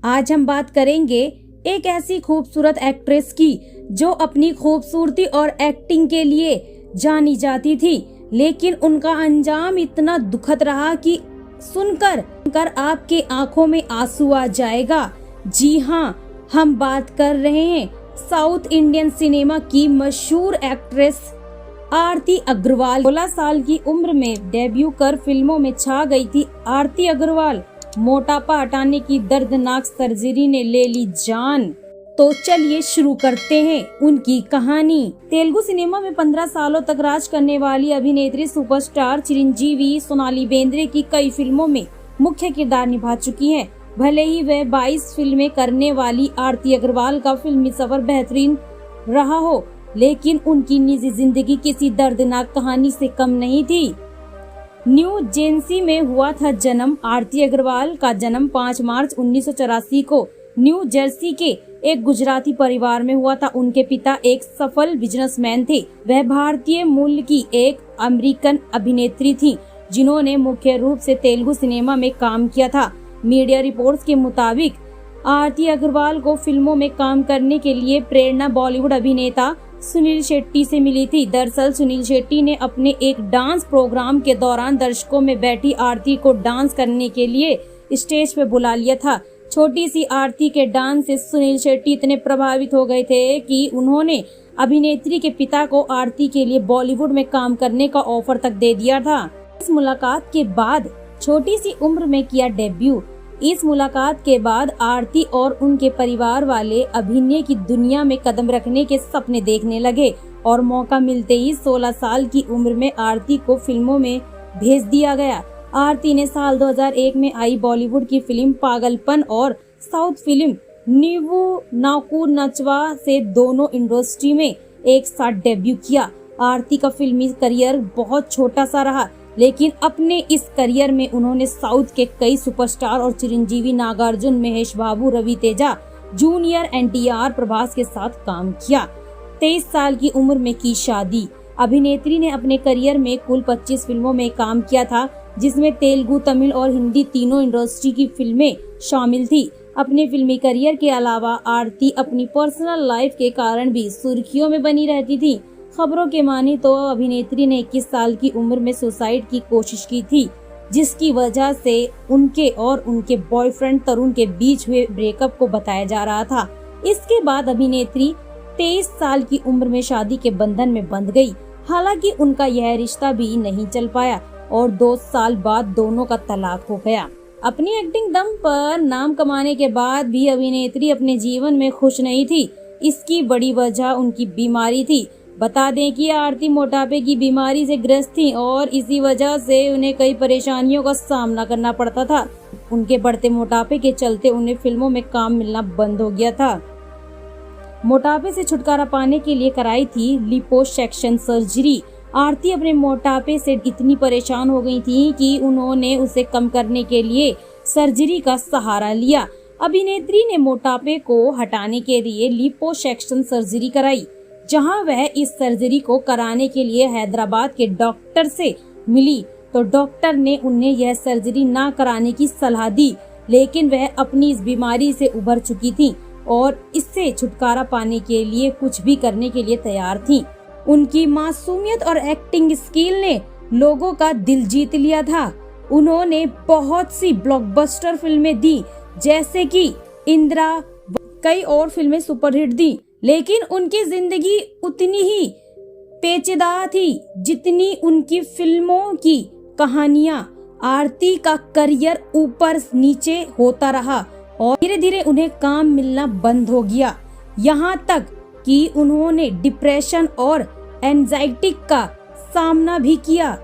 आज हम बात करेंगे एक ऐसी खूबसूरत एक्ट्रेस की जो अपनी खूबसूरती और एक्टिंग के लिए जानी जाती थी, लेकिन उनका अंजाम इतना दुखद रहा कि सुनकर आपके आंखों में आंसू आ जाएगा। जी हाँ, हम बात कर रहे हैं साउथ इंडियन सिनेमा की मशहूर एक्ट्रेस आरती अग्रवाल। 16 साल की उम्र में डेब्यू कर फिल्मों में छा गई थी आरती अग्रवाल। मोटापा हटाने की दर्दनाक सर्जरी ने ले ली जान। तो चलिए शुरू करते हैं उनकी कहानी। तेलुगु सिनेमा में 15 सालों तक राज करने वाली अभिनेत्री सुपरस्टार चिरंजीवी सोनाली बेंद्रे की कई फिल्मों में मुख्य किरदार निभा चुकी हैं। भले ही वह 22 फिल्में करने वाली आरती अग्रवाल का फिल्मी सफर बेहतरीन रहा हो, लेकिन उनकी निजी जिंदगी किसी दर्दनाक कहानी से कम नहीं थी। न्यू जेर्सी में हुआ था जन्म। आरती अग्रवाल का जन्म 5 मार्च 1984 को न्यू जर्सी के एक गुजराती परिवार में हुआ था। उनके पिता एक सफल बिजनेसमैन थे। वह भारतीय मूल की एक अमेरिकन अभिनेत्री थी जिन्होंने मुख्य रूप से तेलुगु सिनेमा में काम किया था। मीडिया रिपोर्ट्स के मुताबिक आरती अग्रवाल को फिल्मों में काम करने के लिए प्रेरणा बॉलीवुड अभिनेता सुनील शेट्टी से मिली थी। दरअसल सुनील शेट्टी ने अपने एक डांस प्रोग्राम के दौरान दर्शकों में बैठी आरती को डांस करने के लिए स्टेज पे बुला लिया था। छोटी सी आरती के डांस से सुनील शेट्टी इतने प्रभावित हो गए थे कि उन्होंने अभिनेत्री के पिता को आरती के लिए बॉलीवुड में काम करने का ऑफर तक दे दिया था। इस मुलाकात के बाद छोटी सी उम्र में किया डेब्यू। इस मुलाकात के बाद आरती और उनके परिवार वाले अभिनय की दुनिया में कदम रखने के सपने देखने लगे और मौका मिलते ही 16 साल की उम्र में आरती को फिल्मों में भेज दिया गया। आरती ने साल 2001 में आई बॉलीवुड की फिल्म पागलपन और साउथ फिल्म नीवू नाकू नचवा से दोनों इंडस्ट्री में एक साथ डेब्यू किया। आरती का फिल्मी करियर बहुत छोटा सा रहा, लेकिन अपने इस करियर में उन्होंने साउथ के कई सुपरस्टार और चिरंजीवी, नागार्जुन, महेश बाबू, रवि तेजा जूनियर, NTR, प्रभास के साथ काम किया। 23 साल की उम्र में की शादी। अभिनेत्री ने अपने करियर में कुल 25 फिल्मों में काम किया था, जिसमें तेलुगु, तमिल और हिंदी तीनों इंडस्ट्री की फिल्में शामिल थी। अपने फिल्मी करियर के अलावा आरती अपनी पर्सनल लाइफ के कारण भी सुर्खियों में बनी रहती थी। खबरों के माने तो अभिनेत्री ने 21 साल की उम्र में सुसाइड की कोशिश की थी, जिसकी वजह से उनके और उनके बॉयफ्रेंड तरुण के बीच हुए ब्रेकअप को बताया जा रहा था। इसके बाद अभिनेत्री 23 साल की उम्र में शादी के बंधन में बंध गई। हालांकि उनका यह रिश्ता भी नहीं चल पाया और 2 साल बाद दोनों का तलाक हो गया। अपनी एक्टिंग दम पर नाम कमाने के बाद भी अभिनेत्री अपने जीवन में खुश नहीं थी। इसकी बड़ी वजह उनकी बीमारी थी। बता दें कि आरती मोटापे की बीमारी से ग्रस्त थी और इसी वजह से उन्हें कई परेशानियों का सामना करना पड़ता था। उनके बढ़ते मोटापे के चलते उन्हें फिल्मों में काम मिलना बंद हो गया था। मोटापे से छुटकारा पाने के लिए कराई थी लिपोसक्शन सर्जरी। आरती अपने मोटापे से इतनी परेशान हो गई थी कि उन्होंने उसे कम करने के लिए सर्जरी का सहारा लिया। अभिनेत्री ने मोटापे को हटाने के लिए लिपोसक्शन सर्जरी कराई, जहां वह इस सर्जरी को कराने के लिए हैदराबाद के डॉक्टर से मिली तो डॉक्टर ने उन्हें यह सर्जरी ना कराने की सलाह दी, लेकिन वह अपनी इस बीमारी से उभर चुकी थी और इससे छुटकारा पाने के लिए कुछ भी करने के लिए तैयार थी। उनकी मासूमियत और एक्टिंग स्किल ने लोगों का दिल जीत लिया था। उन्होंने बहुत सी ब्लॉकबस्टर फिल्में दी, जैसे कि इंदिरा, कई और फिल्में सुपरहिट दी, लेकिन उनकी जिंदगी उतनी ही पेचीदा थी जितनी उनकी फिल्मों की कहानियां। आरती का करियर ऊपर नीचे होता रहा और धीरे धीरे उन्हें काम मिलना बंद हो गया, यहाँ तक कि उन्होंने डिप्रेशन और एंजाइटी का सामना भी किया।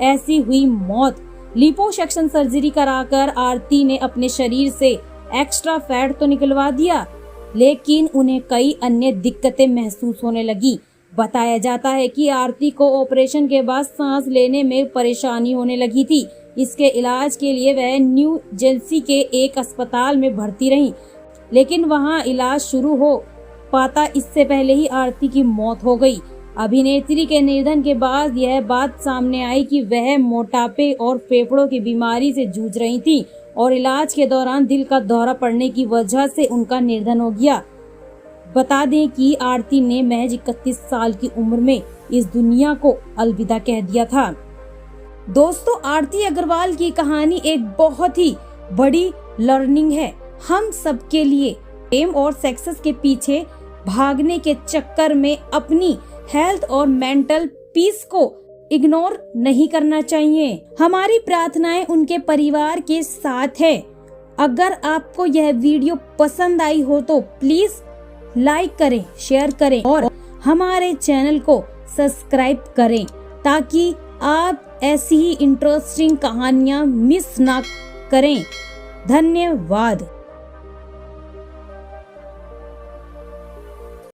ऐसी हुई मौत। लिपोसक्शन सर्जरी कराकर आरती ने अपने शरीर से एक्स्ट्रा फैट तो निकलवा दिया, लेकिन उन्हें कई अन्य दिक्कतें महसूस होने लगी। बताया जाता है कि आरती को ऑपरेशन के बाद सांस लेने में परेशानी होने लगी थी। इसके इलाज के लिए वह न्यू जर्सी के एक अस्पताल में भर्ती रहीं, लेकिन वहां इलाज शुरू हो पाता इससे पहले ही आरती की मौत हो गई। अभिनेत्री के निधन के बाद यह बात सामने आई कि वह मोटापे और फेफड़ों की बीमारी से जूझ रही थी और इलाज के दौरान दिल का दौरा पड़ने की वजह से उनका निधन हो गया। बता दें कि आरती ने महज 31 साल की उम्र में इस दुनिया को अलविदा कह दिया था। दोस्तों, आरती अग्रवाल की कहानी एक बहुत ही बड़ी लर्निंग है हम सबके लिए। फेम और सक्सेस के पीछे भागने के चक्कर में अपनी हेल्थ और मेंटल पीस को इग्नोर नहीं करना चाहिए। हमारी प्रार्थनाएं उनके परिवार के साथ है। अगर आपको यह वीडियो पसंद आई हो तो प्लीज लाइक करें, शेयर करें और हमारे चैनल को सब्सक्राइब करें ताकि आप ऐसी ही इंटरेस्टिंग कहानियां मिस ना करें। धन्यवाद।